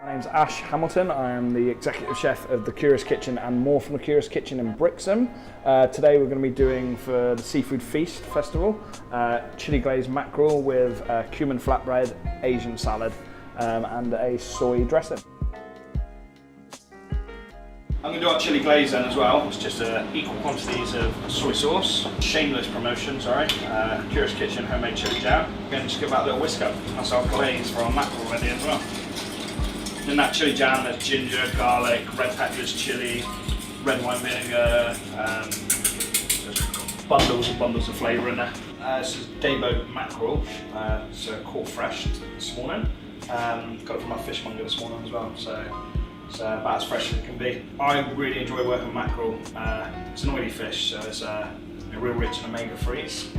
My name's Ash Hamilton. I am the executive chef of the Curious Kitchen and More from the Curious Kitchen in Brixham. Today we're going to be doing for the Seafood Feast Festival, chili glazed mackerel with cumin flatbread, Asian salad and a soy dressing. I'm going to do our chili glaze then as well. It's just equal quantities of soy sauce. Shameless promotion, sorry. Curious Kitchen homemade chili jam. Again, just give that a little whisk up. That's our glaze for our mackerel ready as well. In that chili jam, there's ginger, garlic, red peppers, chili, red wine vinegar, there's bundles and bundles of flavour in there. This is dayboat mackerel, so caught fresh this morning. Got it from my fishmonger this morning as well, so it's about as fresh as it can be. I really enjoy working with mackerel. It's an oily fish, so it's real rich in omega-3s.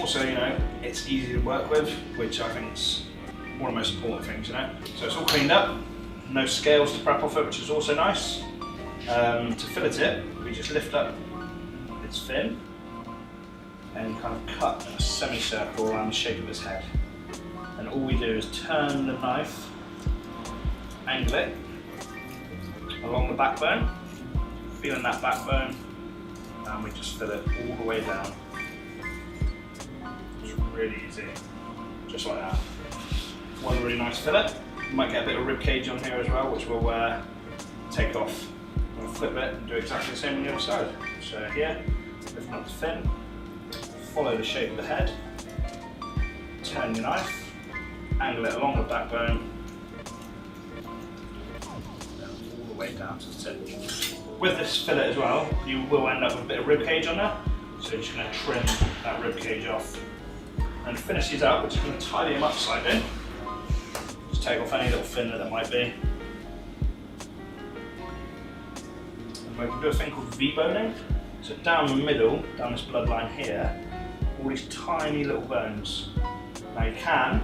Also, you know, it's easy to work with, which I think is one of the most important things, you know. So it's all cleaned up. No scales to prep off it, which is also nice. To fillet it, we just lift up its fin and kind of cut in a semicircle around the shape of its head. And all we do is turn the knife, angle it along the backbone, feeling that backbone, and we just fill it all the way down. It's really easy, just like that. One really nice fillet. You might get a bit of rib cage on here as well, which we'll take off. We'll flip it and do exactly the same on the other side. So here, lift up the fin, follow the shape of the head, turn your knife, angle it along the backbone, and all the way down to the tip. With this fillet as well, you will end up with a bit of rib cage on there, so you're just going to trim that rib cage off. And to finish these up, we're just going to tidy them up slightly. Take off any little fin that there might be. And we can do a thing called V-boning. So down the middle, down this bloodline here, all these tiny little bones. Now you can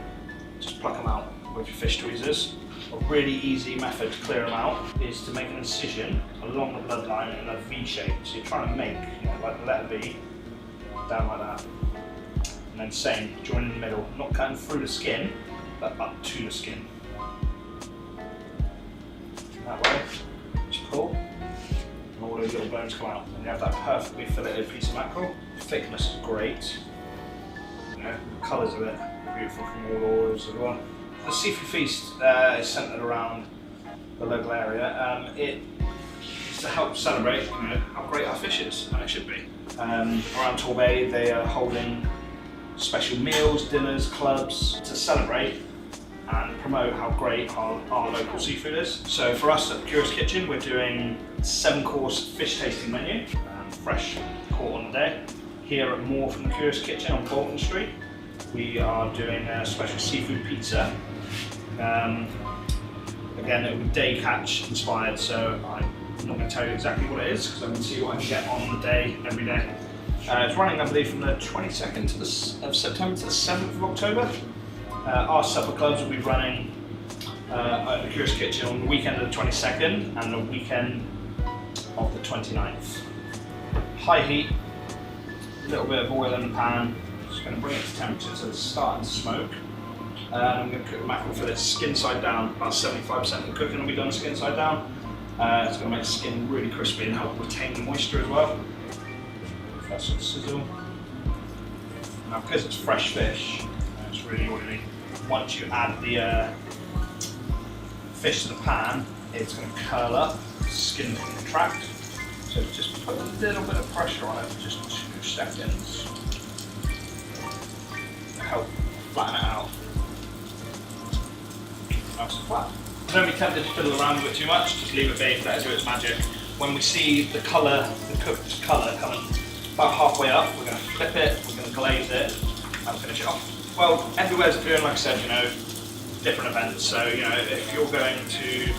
just pluck them out with your fish tweezers. A really easy method to clear them out is to make an incision along the bloodline in a V shape. So you're trying to make, you know, like the letter V, down like that. And then same, join in the middle, not cutting through the skin, but up to the skin. That way, just pull, and all those little bones come out, and you have that perfectly filleted piece of mackerel. The thickness is great. You know, the colours of it are beautiful from all oils as well. The Seafood Feast is centred around the local area. It is to help celebrate, you know, how great our fish is, and it should be. Around Torbay, they are holding special meals, dinners, clubs to celebrate and promote how great our local seafood is. So for us at the Curious Kitchen, we're doing a 7-course fish tasting menu, fresh caught on the day. Here at More from the Curious Kitchen on Broaden Street, we are doing a special seafood pizza. Again, it will be day catch inspired, so I'm not going to tell you exactly what it is because I'm going to see what I can get on the day every day. It's running, I believe, from the 22nd of September to the 7th of October. Our supper clubs will be running at the Curious Kitchen on the weekend of the 22nd and the weekend of the 29th. High heat, a little bit of oil in the pan, just going to bring it to temperature so it's starting to smoke. I'm going to cook the mackerel fillet skin side down, about 75% of the cooking will be done skin side down. It's going to make the skin really crispy and help retain the moisture as well. That's sort of sizzle. Now because it's fresh fish, it's really oily. Once you add the fish to the pan, it's going to curl up, the skin can contract. So just put a little bit of pressure on it for just 2 seconds to help flatten it out. Nice and flat. Don't be tempted to fiddle around with it too much, just leave it be, let it do its magic. When we see the colour, the cooked colour coming about halfway up, we're going to flip it, we're going to glaze it, and finish it off. Well, everywhere's doing, like I said, you know, different events. So, you know, if you're going to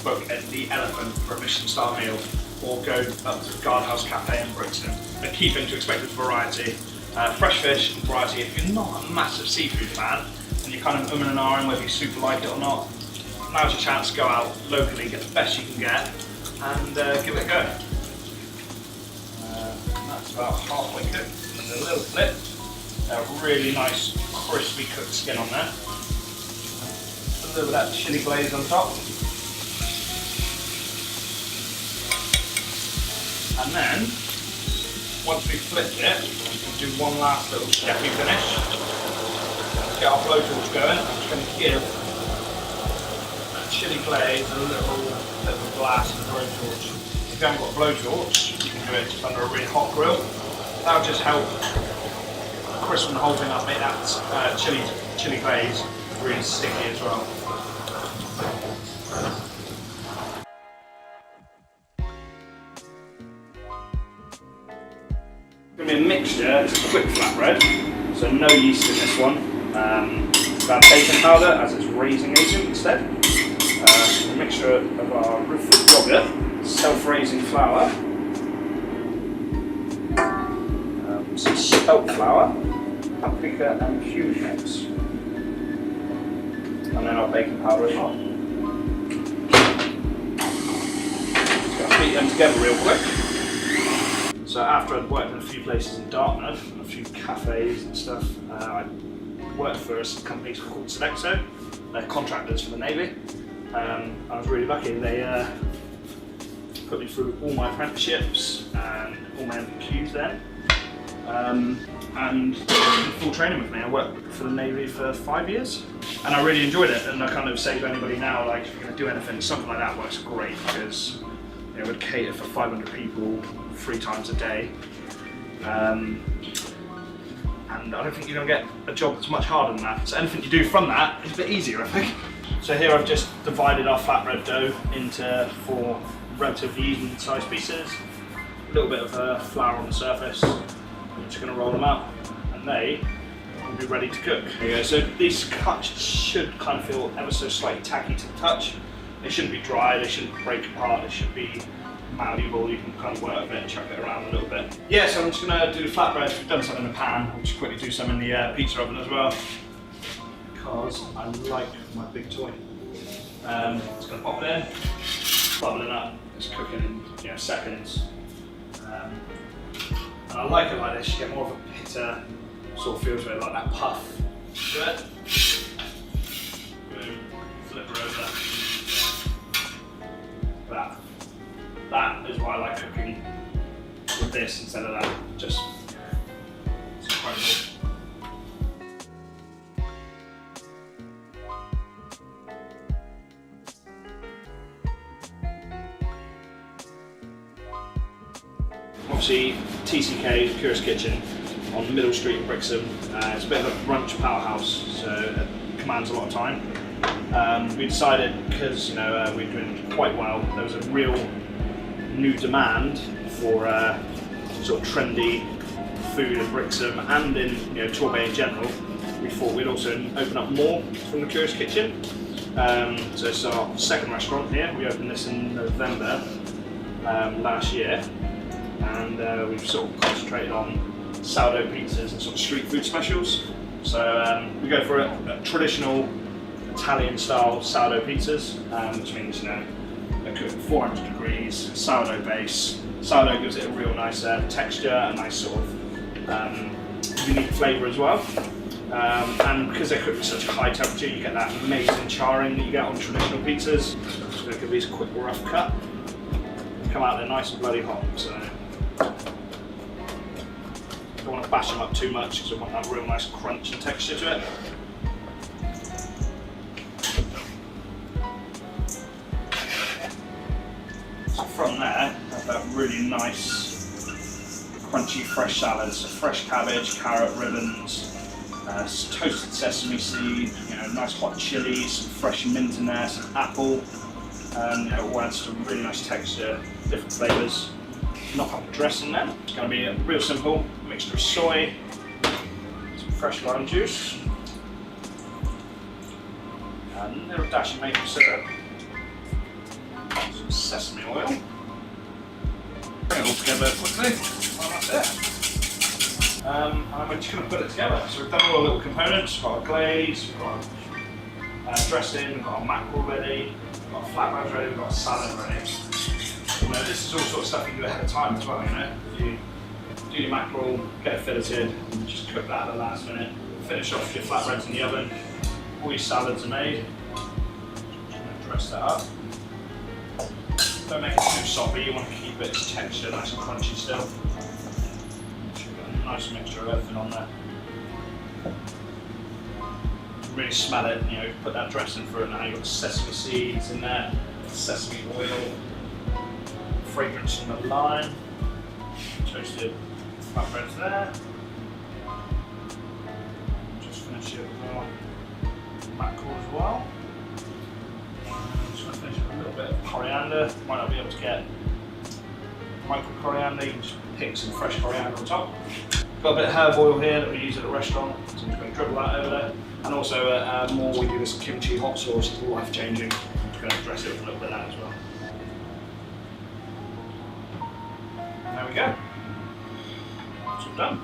book at the Elephant for a Michelin-star meal, or go up to the Guardhouse Cafe in Brixham, the key thing to expect is variety. Fresh fish and variety. If you're not a massive seafood fan, and you're kind of umming and ahhing whether you super like it or not, now's your chance to go out locally, get the best you can get, and give it a go. That's about halfway cooked. And a little flip. Really nice crispy cooked skin on there. A little bit of that chili glaze on top. And then, once we've flipped it, we'll do one last little chefy finish. Let's get our blowtorch going. I'm just going to give chili glaze a little bit of a blast with the blowtorch. If you haven't got a blowtorch, you can do it just under a really hot grill. That'll just help crispen the whole thing up, make that chili glaze really sticky as well. It's going to be a mixture. It's a quick flatbread, so no yeast in this one. About baking powder as its raising agent instead. A mixture of our root yogurt, self-raising flour, some spelt flour, paprika and cumin mix, and then our baking powder as well. Just going to beat them together real quick. So after I'd worked in a few places in Dartmouth, a few cafes and stuff, I worked for a company called Sodexo. They're contractors for the Navy. I was really lucky. They put me through all my apprenticeships and all my MBQs then. And full training with me. I worked for the Navy for 5 years and I really enjoyed it, and I kind of say to anybody now, like, if you're going to do anything, something like that works great, because it would cater for 500 people 3 times a day. And I don't think you're going to get a job that's much harder than that. So anything you do from that is a bit easier, I think. So here I've just divided our flatbread dough into 4 relatively even sized pieces. A little bit of flour on the surface. I'm just going to roll them out and they will be ready to cook. There you go. So these cuts should kind of feel ever so slightly tacky to the touch. They shouldn't be dry, they shouldn't break apart, they should be malleable. You can kind of work with it and chuck it around a little bit. Yeah, so I'm just going to do the flatbreads. We've done some in the pan. I'll just quickly do some in the pizza oven as well, because I like my big toy. Just going to pop it in, bubbling up, it's cooking in seconds. And I like it like this, you get more of a pitter, sort of feels really like that puff to it. Boom, flip her over. That is why I like cooking with this instead of that. Just, it's incredible. Obviously, TCK, Cantina Kitchen, on Middle Street in Brixham. It's a bit of a brunch powerhouse, so it commands a lot of time. We decided, because we're doing quite well, there was a real new demand for sort of trendy food in Brixham and in Torbay in general. We thought we'd also open up more from the Cantina Kitchen. So it's our 2nd restaurant here. We opened this in November last year. And we've sort of concentrated on sourdough pizzas and sort of street food specials. So we go for a traditional Italian style sourdough pizzas, which means they're cooked at 400 degrees, sourdough base. Sourdough gives it a real nice texture, a nice sort of unique flavour as well. And because they're cooked at such a high temperature, you get that amazing charring that you get on traditional pizzas. I'm just going to give these a quick rough cut. Come out there nice and bloody hot. So don't want to bash them up too much because I want that real nice crunch and texture to it. So from there, have that really nice, crunchy fresh salad. So fresh cabbage, carrot ribbons, toasted sesame seed, nice hot chilli, some fresh mint in there, some apple. All adds to really nice texture, different flavours. Knock up the dressing then. It's going to be real simple. A mixture of soy, some fresh lime juice, and a little dash of maple syrup, some sesame oil. Bring it all together quickly, and that's it. And we're just going to put it together. So we've done all the little components. We've got our glaze, we've got our dressing, we've got our mackerel ready, we've got our flatbreads ready, we've got our salad ready. This is all sort of stuff you can do ahead of time as well. If you do your mackerel, get it filleted, and just cook that at the last minute. Finish off your flatbreads in the oven. All your salads are made. Dress that up. Don't make it too soppy, you want to keep its texture nice and crunchy still. Should get a nice mixture of everything on there. Really smell it, you know, put that dressing through it now. You've got sesame seeds in there, sesame oil, fragrance from the lime, toasted flatbreads there. Just finish it with our mackerel as well. Just going to finish with a little bit of coriander. Might not be able to get micro coriander, you can just pick some fresh coriander on top. Got a bit of herb oil here that we use at the restaurant, so I'm just going to dribble that over there. And also more we do this kimchi hot sauce, it's life changing. I'm just going to dress it with a little bit of that as well. And there we go. It's all done.